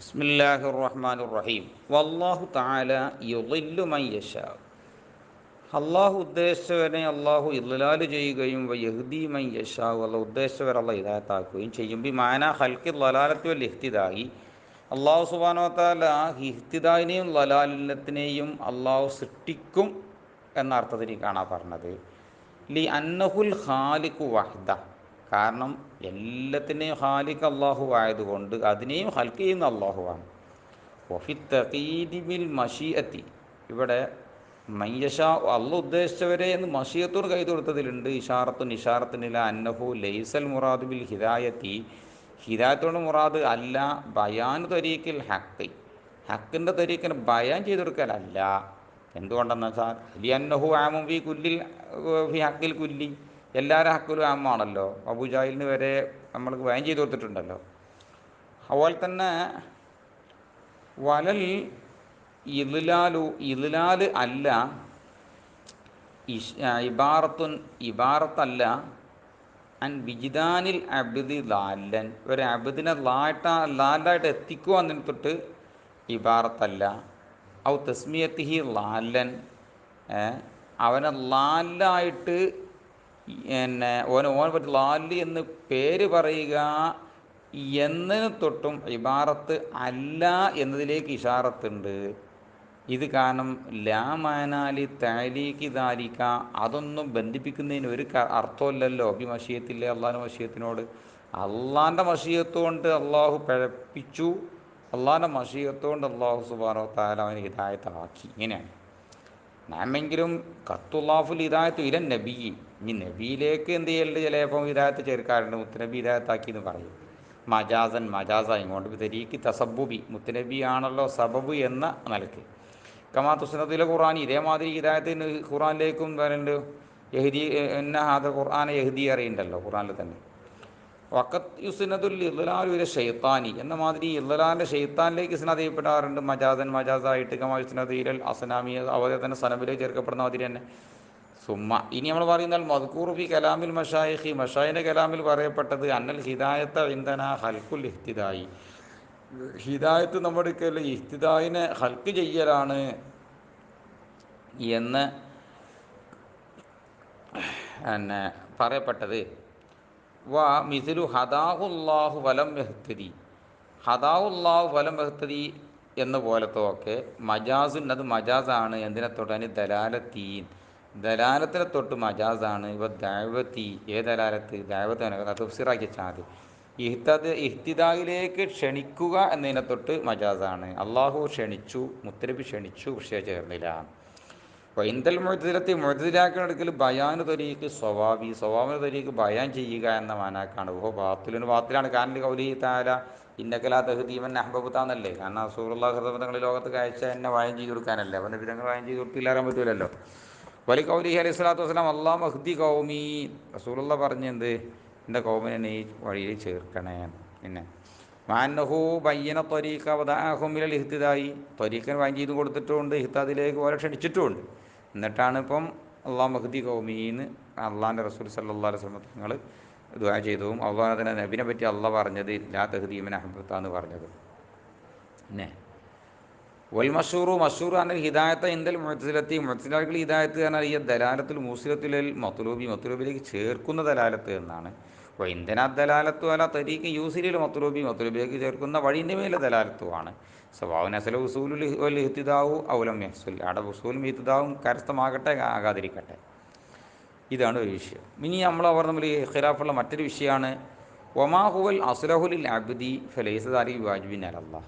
ബിസ്മില്ലാഹിർ റഹ്മാനിർ റഹീം. വല്ലാഹു തആല യുളില്ലു മൻ യശാ. അള്ളാഹു ഉദ്ദേശിച്ചവനെ അള്ളാഹു ഇദ്ലാല് ചെയ്യുകയും യഹ്ദി മൻ യശാ, അള്ളാഹു ഉദ്ദേശിച്ചവരെ അള്ളാഹ് ഹിദായത്താക്കുകയും ചെയ്യും. ബി മാന ഖൽഖി ളലാലത്തി വൽ ഇഹ്തിദായി. അള്ളാഹു സുബ്ഹാനഹു വ തആല ഇഹ്തിദായിനെയും ലലാലത്തിനെയും അള്ളാഹു സൃഷ്ടിക്കും എന്ന അർത്ഥത്തിൽ കാണാൻ പറഞ്ഞത്. ലി അന്നഹുൽ ഖാലിഖു വഹ്ദ, കാരണം എല്ലാത്തിനെയും ഖാലിഖ് അള്ളാഹു ആയതുകൊണ്ട് അതിനെയും ഖൽഖ് ചെയ്യുന്ന അള്ളാഹുവാണ്. വഫി തഖീദി ബിൽ മഷീഅത്തി, ഇവിടെ മയ്യഷാ അള്ളാഹു ഉദ്ദേശിച്ചവരെ എന്ന് മഷീയത്തോട് കൈ കൊടുത്തതിലുണ്ട്. ഇഷാറത്തിനില അന്നഹു ലൈസൽ മുറാദ് ബിൽ ഹിദായത്തി, ഹിദായത്തോട് മുറാദ് അല്ല ബയാൻ ത്വരീഖിൽ ഹഖ്, ഹക്കിൻ്റെ ത്വരീഖിനെ ബയാൻ ചെയ്ത് കൊടുക്കലല്ല. എന്തുകൊണ്ടെന്ന് വെച്ചാൽ ലി അന്നഹു ആമും ഫി കുല്ലിൽ ഫി ഹക്കിൽ കുല്ലി, എല്ലാവരും ഹക്കിലും ആമാണല്ലോ. അബൂജാഹിലിന് വരെ നമ്മൾക്ക് ബയാൻ ചെയ്ത് കൊടുത്തിട്ടുണ്ടല്ലോ. അതുപോലെ തന്നെ വലൽ ഇദ്ലാല് അല്ല ഇബാറത്തല്ല അൻ വിജിദാനിൽ അബ്ദി ലാലൻ, ഒരു അബ്ദിനെ ലാലായിട്ട് എത്തിക്കുക എന്നതിന് തൊട്ട് ഇബാറത്തല്ല. ഔ തസ്മിയത്തിഹി ലാലൻ, അവനെ ലാലായിട്ട് ഓനെ പറ്റി ലാല് എന്ന് പേര് പറയുക എന്നതിന് തൊട്ടും ഇബാറത്ത് അല്ല എന്നതിലേക്ക് ഇഷാറത്തുണ്ട്. ഇത് കാരണം ലാമാനാലി തഅലീഖി ദാലിക, അതൊന്നും ബന്ധിപ്പിക്കുന്നതിന് ഒരു അർത്ഥമില്ലല്ലോ. മഷിയത്തില്ലേ അള്ളാഹിൻ്റെ മഷിയത്തിനോട്. അള്ളാഹിൻ്റെ മഷിയത്തുകൊണ്ട് അള്ളാഹു പിഴപ്പിച്ചു, അള്ളാഹിൻ്റെ മഷിയത്തുകൊണ്ട് അള്ളാഹു സുബ്ഹാനഹു വ തആല അവന് ഹിദായത്താക്കി. ഇങ്ങനെയാണ്. നാമെങ്കിലും ഖത്തുല്ലാഫുൽ ഹിദായത്ത് ഇലൻ നബി, ഇനി നബിയിലേക്ക് എന്ത് ചെയ്യലുണ്ട്, ചിലപ്പോൾ ഹിദായത്ത് ചേർക്കാറുണ്ട്. മുത്തനബി ഹിദായത്താക്കി എന്ന് പറയും. മജാസായി കൊണ്ട് തെരീക്ക് തസബുബി, മുത്തനബി ആണല്ലോ സബബ് എന്ന നിലയ്ക്ക്. കമാ തുസ്നദിലെ ഖുർആൻ, ഇതേമാതിരി ഹിദായത്തിന് ഖുർആനിലേക്കും വരുന്നുണ്ട്. യഹ്ദി എന്ന ഹാദ ഖുർആൻ യഹ്ദി അറിയുണ്ടല്ലോ ഖുർആനിൽ തന്നെ. വഖത്ത് യുസ്നദുൽ ഇദ്ലാലു ഇല ഷൈത്താനി എന്ന മാതിരി ഇദ്ലാലിൻ്റെ ഷെയ്ത്താനിലേക്ക് ഇസ്നാദ് ചെയ്യപ്പെടാറുണ്ട്. മജാസായിട്ട്. കമാ യുസ്നദു ഇലൽ അസ്നാമി, അതുപോലെ തന്നെ സനബിലേക്ക് ചേർക്കപ്പെടുന്ന മാതിരി തന്നെ. സുമ്മ, ഇനി നമ്മൾ പറയുന്നാൽ മദ്കൂർ ഫി കലാമിൽ മഷായിഖി, മഷായിൻ്റെ കലാമിൽ പറയപ്പെട്ടത് അന്നൽ ഹിദായത്ത ഇൻദന ഖൽഖുൽ ഇഹ്തിദായി, ഹിദായത്ത് നമ്മുടെ അടുക്കൽ ഇഹ്തിദായിനെ ഖൽഖ് ചെയ്യലാണ് എന്ന് പറയപ്പെട്ടത്. വ മിസ്ലു ഹദാഹുല്ലാഹു വലം യഹ്തദി, ഹദാഹുല്ലാഹു വലം യഹ്തദി എന്ന പോലത്തൊക്കെ മജാസുൻ, അത് മജാസാണ്. എന്തിനെ തൊട്ട് ദലാലത്തീൻ, ദലാലത്തിനെ തൊട്ട് മജാസാണ്. ഇവ ദഅവത്തി, ദലാലത്ത് ദഅവത്ത് തഫ്സീറാക്കി വെച്ചാൽ മതി. ഇഹ്തിദായിലേക്ക് ക്ഷണിക്കുക എന്നതിനെ തൊട്ട് മജാസാണ്. അള്ളാഹു ക്ഷണിച്ചു, മുത്തനബി ക്ഷണിച്ചു, പക്ഷേ ചേർന്നില്ല. വൈന്തൽ മുഅ്തസിലാക്കളുടെ അടുക്കൽ ബയാനു തരീഖ് സ്വവാബി, സ്വവാബിൻ്റെ തരീഖ് ബയാൻ ചെയ്യുക എന്ന മാനാക്കാണ്. ബാത്തിലാണ്. കാരണം കൗലി തആല ഇന്നക ലാ തഹ്ദീ മൻ അഹ്ബബ്ത എന്നല്ലേ. കാരണം റസൂലുള്ളാഹി സ്വല്ലല്ലാഹു അലൈഹി വസല്ലം ലോകത്ത് അയച്ച എന്നെ വായം ചെയ്ത് കൊടുക്കാനല്ലേ. അവൻ്റെ വിധങ്ങൾ വായം ചെയ്ത് കൊടുത്തില്ലാറാൻ പറ്റൂലല്ലോ. വലി കൗലിഹി അലൈഹി സ്വലാത്തു വസ്സലാം അല്ലാഹു മഹ്ദി കൗമി, റസൂലുള്ള പറഞ്ഞെന്ത്, എൻ്റെ കൗമിനെ ഈ വഴിയിൽ ചേർക്കണേ. പിന്നെ മാന്നഹു ബയ്യന ത്വരീഖ വദഅഹും ഇലൽ ഇഹ്തിദായി, ത്വരീഖിനെ വായം ചെയ്ത് കൊടുത്തിട്ടുമുണ്ട്, ഇഹ്തിദായിലേക്ക് ഓരെ ക്ഷണിച്ചിട്ടുമുണ്ട്. എന്നിട്ടാണ് ഇപ്പം അള്ളാഹു മഹ്ദി കൗമീന്ന് അള്ളാഹിൻ്റെ റസൂൽ സല്ലല്ലാഹു അലൈഹി വസല്ലം നിങ്ങൾ ദുആ ചെയ്തതും അതുപോലെ തന്നെ നബിനെ പറ്റി അള്ളാഹ് പറഞ്ഞത് ലാ തഹ്ദീ മൻ അഹ്ബബ്ത എന്ന് പറഞ്ഞത്. പിന്നെ വൽ മഷൂർ അന്നൽ ഹിദായത്ത ഇൻദൽ മുഅ്തസിലത്തി, മുഅ്തസിലാക്കൾ ഹിദായത്ത് പറഞ്ഞാൽ ഈ ദലാലത്തുൽ മൂസിലത്തുൽ മത്ലൂബിലേക്ക് ചേർക്കുന്ന ദലാലത്ത് എന്നാണ്. ഇന്ധന ദലാലത്തു അല തരീഖ് യൂസിലിൽ മത്ലൂബിലേക്ക് ചേർക്കുന്ന വഴിൻ്റെ മേലെ ദലാലത്തുമാണ്. സ്വഭാവന അസല ഉസൂലുൽ വൽ ഇഹ്തിദാഉ ഔലം യഹ്സുൽ, അവിടെ ഉസൂലും ഇഹ്തിദാഉം കരസ്ഥമാകട്ടെ ആകാതിരിക്കട്ടെ. ഇതാണ് ഒരു വിഷയം. ഇനി അവർ തമ്മിൽ ഖിലാഫുള്ള മറ്റൊരു വിഷയമാണ് വമാ ഹുവൽ അസ്ലഹുലിൽ അബ്ദി ഫലൈസ ദാലിക വാജിബിൻ അലല്ലാഹ്,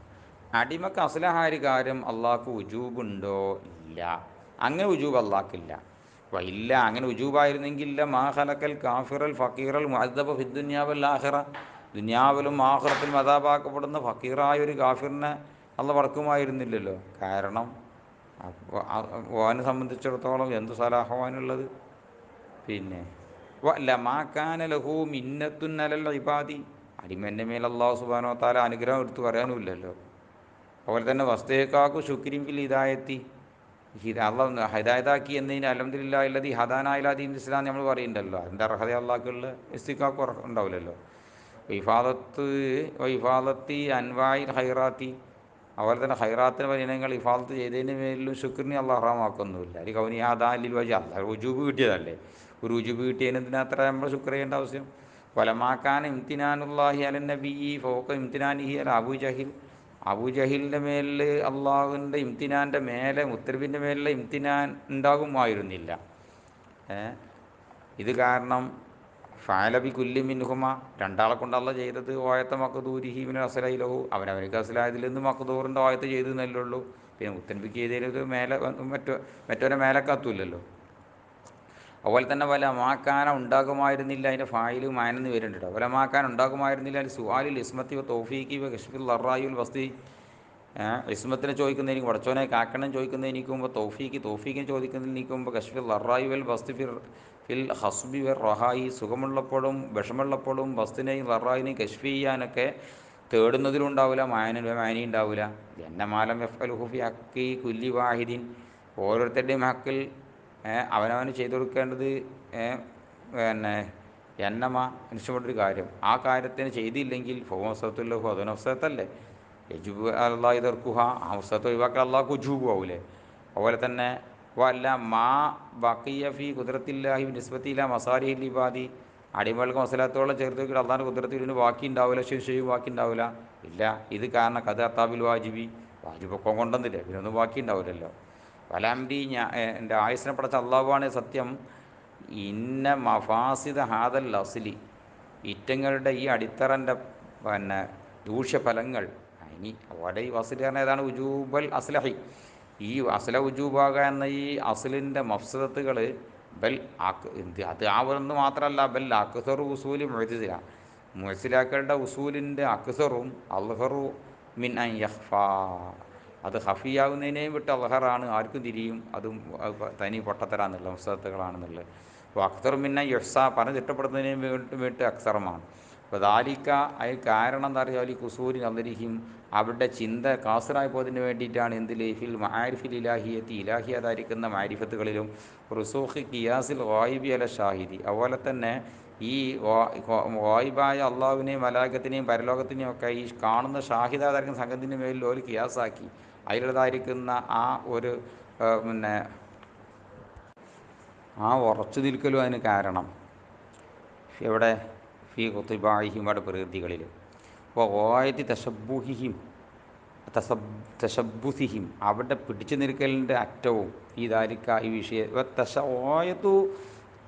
അടിമക്ക് അസ്ലഹായ കാര്യം അള്ളാഹ്ക്ക് ഉജൂബുണ്ടോ? ഇല്ല, അങ്ങനെ ഉജൂബ് അള്ളാഹ്ക്കില്ല. ഇല്ല, അങ്ങനെ ഉജൂബായിരുന്നെങ്കിൽ മാ ഖലഖൽ കാഫിറൽ ഫക്കീറൽ മുഅദ്ദബ ഫിദ്ദുനിയാ വൽ ആഖിറ, ദുനിയാവിലും ആഖിറത്തിലും അദാബാക്കപ്പെടുന്ന ഫക്കീറായ ഒരു കാഫിറിനെ അള്ളാഹ് പടക്കുമായിരുന്നില്ലല്ലോ. കാരണം ഓനെ സംബന്ധിച്ചിടത്തോളം എന്ത് സലാഹവാനുള്ളത്. പിന്നെ ലമാ കാന ലഹു മിന്നത്തുൻ അലൽ ഇബാദി, അടിമൻ്റെ മേൽ അല്ലാഹു സുബ്ഹാനഹു വ തആല അനുഗ്രഹം എടുത്ത് പറയാനുമില്ലല്ലോ. അതുപോലെ തന്നെ വസ്തേക്കാക്കു ശുക്രിൻ ഫിൽ ഹിദായത്തി, അള്ളാഹ് ഹിദായത്താക്കി എന്നതിന് അൽഹംദുലില്ലാഹി അല്ലദീ ഹദാനാ ഇലാ ദീനിൽ ഇസ്ലാം നമ്മൾ പറയുന്നുണ്ടല്ലോ. അതിൻ്റെ അർഹത അള്ളാഹ്ക്കുള്ള ഇസ്തിഖാഖ് ഉണ്ടാവില്ലല്ലോ. ഇഫാദത്ത് ഇഫാദത്തി അൻവായിൽ ഹൈറാത്തി, അതുപോലെ തന്നെ ഹൈറാത്തിന് പരിണങ്ങൾ ഇഫാദത്ത് ചെയ്തതിന് മേലിലും ശുക്രിനെ അള്ളാഹ് ഹറാമാക്കൊന്നുമില്ല. അല്ലെങ്കിൽ കൗനിയാദാലിൽ വഴി അള്ളാഹ് റുജൂബ് കിട്ടിയതല്ലേ, ഒരു റുജൂബ് കിട്ടിയതിന് എന്തിനാ അത്ര നമ്മൾ ശുക്ർ ചെയ്യേണ്ട ആവശ്യം? വലമാക്കാൻ ഇംതിനാനുല്ലാഹി അലൻ നബി ഫോക്ക ഇംതിനാനിഹി അല അബൂ ജഹിൽ, അബൂ ജഹിലിൻ്റെ മേലിൽ അള്ളാഹുവിൻ്റെ ഇംതിനാൻ്റെ മേലെ മുത്തരബിൻ്റെ മേലിലെ ഇംതിനാൻ ഉണ്ടാകുമായിരുന്നില്ല. ഇത് കാരണം ഫാലബി കുല്ലി മിൻഹുമ, രണ്ടാളെ കൊണ്ടല്ല ചെയ്തത്, ഓയത്ത മക്കദൂരിഹീമിന് അസലയിലഹു, അവനവനിക്ക് അസലായതിൽ നിന്ന് മക്കദൂറിൻ്റെ ഓയത്ത് ചെയ്തു എന്നല്ലേ ഉള്ളൂ. പിന്നെ മുത്തൻബിക്ക് ചെയ്തതിൽ മേലെ മറ്റവരെ മേലെ കത്തൂല്ലല്ലോ. അതുപോലെ തന്നെ വല മാക്കാന ഉണ്ടാകുമായിരുന്നില്ല, അതിൻ്റെ ഫായില് മാനെന്ന് വരുന്നുണ്ട്. വല മാക്കാൻ ഉണ്ടാകുമായിരുന്നില്ല അൽ സുആലിൽ ഇസ്മത്തി തൗഫീഖി ഗഷ്ഫിൽ അറായുൽ വസ്തി, ഇസ്മത്തിനെ ചോദിക്കുന്നതിന് പടച്ചോനെ കാക്കണം ചോദിക്കുന്നതിന് നിൽക്കുമ്പോൾ തൗഫീഖിനെ ചോദിക്കുന്നതിന് നിൽക്കുമ്പോൾ ഗഷ്ഫിൽ അറായു വൽ വസ്തി ഫിൽ ഹസ്ബി വൽ റഹായി, സുഖമുള്ളപ്പോഴും വിഷമുള്ളപ്പോഴും വസ്തിനെയും ററായിനെയും കശ്ഫ് ചെയ്യാനൊക്കെ തേടുന്നതിലുണ്ടാവില്ല, മാനി ഉണ്ടാവില്ല. ജന്നമാലം എഫ്അലുഹുഫി ഹക്കി കുല്ലി വാഹിദിൻ, ഓരോരുത്തരുടെയും ഹക്കിൽ അവനവന് ചെയ്തു കൊടുക്കേണ്ടത് പിന്നെ എന്നമ മനുഷ്യപ്പെട്ടൊരു കാര്യം, ആ കാര്യത്തിന് ചെയ്തില്ലെങ്കിൽ ഫോമസത്തുല്ലഹു അതൊനഫസത്തല്ലേ, യജുബ് അള്ളാഹ് ഇതർക്കുഹ, ആ അവസരത്ത് ഒഴിവാക്കാൻ അള്ളാഹ് ഉജൂബ് ആവൂലേ. അതുപോലെ തന്നെ വല്ല മാ ബക്കിയ ഫി കുദ്റത്തില്ലാഹി നിസ്ബത്തില്ല മസാരിഹിൽ ഇബാദി, അടിമകൾക്ക് മസലാത്തോളം ചേർത്ത് വെക്കിയിട്ട് അള്ളാഹിൻ്റെ കുദ്റത്തിൽ ഇതിന് ബാക്കി ഉണ്ടാവില്ല, ശേഷിയും ബാക്കി ഉണ്ടാവില്ല. ഇല്ല, ഇത് കാരണം കഥ അത്താബിൽ വാജിബി, വാജിബൊക്കെ കൊണ്ടുവന്നില്ലേ, ഇതിനൊന്നും ബാക്കി ഉണ്ടാവില്ലല്ലോ. വലാംബി എൻ്റെ ആയുസിനെ പടച്ച അള്ളാഹുവാണ് സത്യം. ഇന്ന മഫാസിദ ഹാദൽ അസ്ലി, ഇറ്റങ്ങളുടെ ഈ അടിത്തറൻ്റെ പിന്നെ ദൂഷ്യഫലങ്ങൾ, ഇനി അവിടെ ഈ വസ്ലി പറഞ്ഞ ഏതാണ്, ഉജൂബൽ അസ്ലഹി, ഈ അസ്ല ഉജൂബാക എന്ന ഈ അസ്ലിൻ്റെ മഫ്സദത്തുകൾ ബൽ അത് ആവെന്ന് മാത്രമല്ല, ബൽ അക്സറു ഉസൂലി മുഅ്തസിലാക്കളുടെ ഉസൂലിൻ്റെ അക്സറും അൽഹറു മിൻ അൻ യഖ്ഫ, അത് ഹഫിയാവുന്നതിനെയും വിട്ട് അൽഹറാണ്, ആർക്കും തിരിയും, അതും തനി പൊട്ടത്തരാന്നുള്ള മഫ്സദത്തുകളാണെന്നുള്ളത്. അപ്പോൾ അക്സർ മിന്ന യഹ്സ പറഞ്ഞ് തിട്ടപ്പെടുന്നതിനെയും വിട്ട് അക്സറമാണ്. അപ്പോൾ ദാലിക്ക അതിന് കാരണം എന്താ പറയുക, ഈ കുസൂരി നദരിഹിം, അവരുടെ ചിന്ത കാസറായി പോയതിന് വേണ്ടിയിട്ടാണ്. എന്തിൽ ഫിൽ മആരിഫിൽ ഇലാഹിയത്തി, ഇലാഹിയതായിരിക്കുന്ന മാരിഫത്തുകളിലും റുസൂഖി കിയാസിൽ ഗായിബി അല ഷാഹിദി, അതുപോലെ തന്നെ ഈ ഗായിബായ അള്ളാഹുവിനെയും മലാക്കത്തിനെയും പരലോകത്തിനെയും ഒക്കെ ഈ കാണുന്ന ഷാഹിദാതായിരിക്കുന്ന സംഘത്തിൻ്റെ മേലിൽ ഒരു കിയാസാക്കി അതിലുള്ളതായിരിക്കുന്ന ആ ഒരു പിന്നെ ആ ഉറച്ചു നിൽക്കലും അതിന് കാരണം എവിടെ ഫി ഖുത്തിബാഹിമയുടെ പ്രകൃതികളിൽ. അപ്പോൾ ഓയത്തി തശബുഹിഹിം തശബുസിഹിം, അവിടെ പിടിച്ചു നിൽക്കലിൻ്റെ അറ്റവും ഈ ദാലിക്ക ഈ വിഷയം ഓയത്തു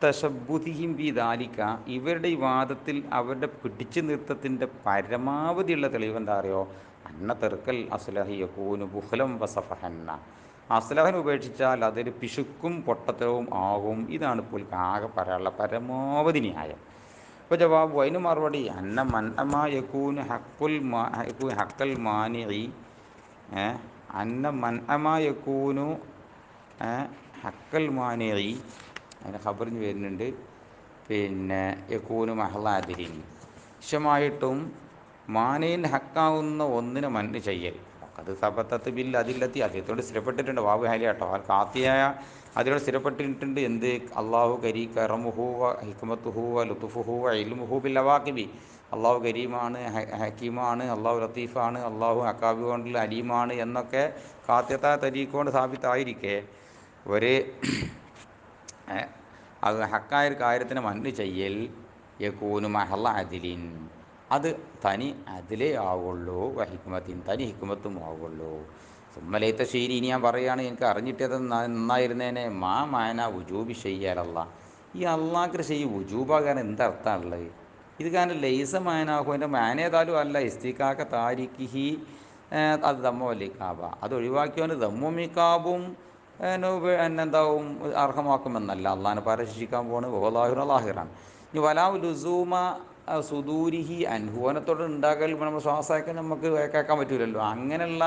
തശബുസിഹിം ഈ ദാലിക്ക, ഇവരുടെ ഈ വാദത്തിൽ അവരുടെ പിടിച്ചു നിർത്തത്തിൻ്റെ പരമാവധിയുള്ള തെളിവ് എന്താ അറിയോ, അന്ന തെർക്കൽ അസ്ലഹി യകൂനു ബുഖ്ലം വസഫഹന്ന, അസ്ലഹൻ ഉപേക്ഷിച്ചാൽ അതൊരു പിശുക്കും പൊട്ടത്തരവും ആകും. ഇതാണ് ഇപ്പോൾ ആകെ പറയാനുള്ള പരമാവധി ന്യായം. ഇപ്പോൾ ജവാബ് അതിന് മറുപടി അന്ന മൻഅമാ യകൂന് ഹക്കൽ മാനിഇ, അന്ന മൻഅമാ യകൂനു ഹക്കൽ മാനിഇ, അതിന് ഖബറിന് വരുന്നുണ്ട്, പിന്നെ യകൂനു മഹ്ലാദിരിൻ, വിഷമായിട്ടും മാനയിൽ ഹക്കാവുന്ന ഒന്നിനെ മന്ന് ചെയ്യൽ, അത് സബത്തത്ത് ബിൽ അതിലെത്തി അദ്ദേഹത്തോട് സ്ഥിരപ്പെട്ടിട്ടുണ്ട്. വാബു ഹാലി കേട്ടോ, ആ കാത്തിയായ അതിലൂടെ സ്ഥിരപ്പെട്ടിട്ടുണ്ട്. എന്ത് അള്ളാഹു കരീ കറമുഹൂവ ഹിക്മത്തുഹൂവ ലുത്തുഫുഹൂവ ഇൽമുഹൂ ബിൽ അവാഖിബി, അള്ളാഹു കരീമാണ്, ഹക്കീമാണ്, അള്ളാഹു ലത്തീഫാണ്, അള്ളാഹു അക്കാബി കൊണ്ടുള്ള അലീമാണ് എന്നൊക്കെ കാത്യത്ത തരീഖുകൊണ്ട് സ്ഥാപിതമായിരിക്കെ ഒരു അത് ഹക്കായ ഒരു കാര്യത്തിന് മന്ന് ചെയ്യൽ യകൂനു മഹല്ല അദിലിൻ, അത് തനി അതിലേ ആവുള്ളൂ, ഹിക്മത്തിൻ തനി ഹിക്മത്തും ആവുള്ളൂ. സുമ്മലൈത്ത ശീരി, ഇനി ഞാൻ പറയുകയാണ്, എനിക്ക് അറിഞ്ഞിട്ടത് നന്നായിരുന്നേനെ, മാ മാന ഉജൂബി ചെയ്യലല്ല, ഈ അള്ളാഹ് ചെയ്യ ഉജൂബാകാൻ എന്തർത്ഥമാണുള്ളത്? ഇത് കാരണം ലൈസ മാനാഹു, എൻ്റെ മാനേതാലും അല്ല, ഇസ്തിക്കാക്ക താരിഖിഹി അത് ദമ്മോ ലിക്കാബ, അത് ഒഴിവാക്കിയവന് ദമ്മും മിക്കാബും എന്താവും അർഹമാക്കുമെന്നല്ല, അള്ളാഹിനെ പരശിക്കാൻ പോണ് ഓലാഹിറാണ്. ഇനി വലാവ് ലുസൂമ സുദൂരിഹി അൻഹുവനത്തോട് ഉണ്ടാകൽ നമ്മൾ ശ്വാസമൊക്കെ നമുക്ക് കേൾക്കാൻ പറ്റൂലല്ലോ, അങ്ങനെയുള്ള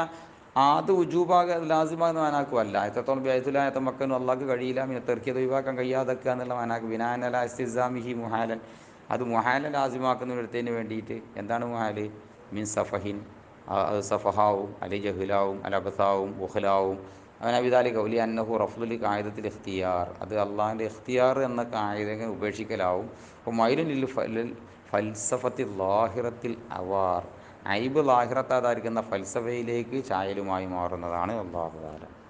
അത് ഉജൂബാക ലാസിമാകുന്ന മാനാക്കുമല്ല. എത്രത്തോളം ബൈത്തുലായത്തെ മക്കനും അള്ളാഹ്ക്ക് കഴിയില്ല, പിന്നെ തെർക്കിയത് ഒഴിവാക്കാൻ കഴിയാതൊക്കെ എന്നുള്ള മാനാക്ക് ബിനാനല ഇസ്തിസാമിഹി മുഹാലൻ, അത് മുഹാലൻ ലാസിമാക്കുന്നതിന് വേണ്ടിയിട്ട്. എന്താണ് മുഹാല്? മീൻ സഫഹിൻ, സഫഹാവും അല്ലെ ജഹുലാവും അലബസാവും ബുഖലാവും അങ്ങനെ വിധാലി കൗലി അന്നഹു റഫ്ലുൽ കായിദത്തിൽ ഇഖ്തിയാർ, അത് അള്ളാഹിൻ്റെ ഇഖ്തിയാർ എന്ന കായിക ഉപേക്ഷിക്കലാവും. അപ്പോൾ മൈലുൻ ഫൽസഫത്തി ലാഹിറത്തിൽ അവാർ, ഐബ് ലാഹിറത്താതായിരിക്കുന്ന ഫൽസഫയിലേക്ക് ചായലുമായി മാറുന്നതാണ്. അല്ലാഹു ആലം.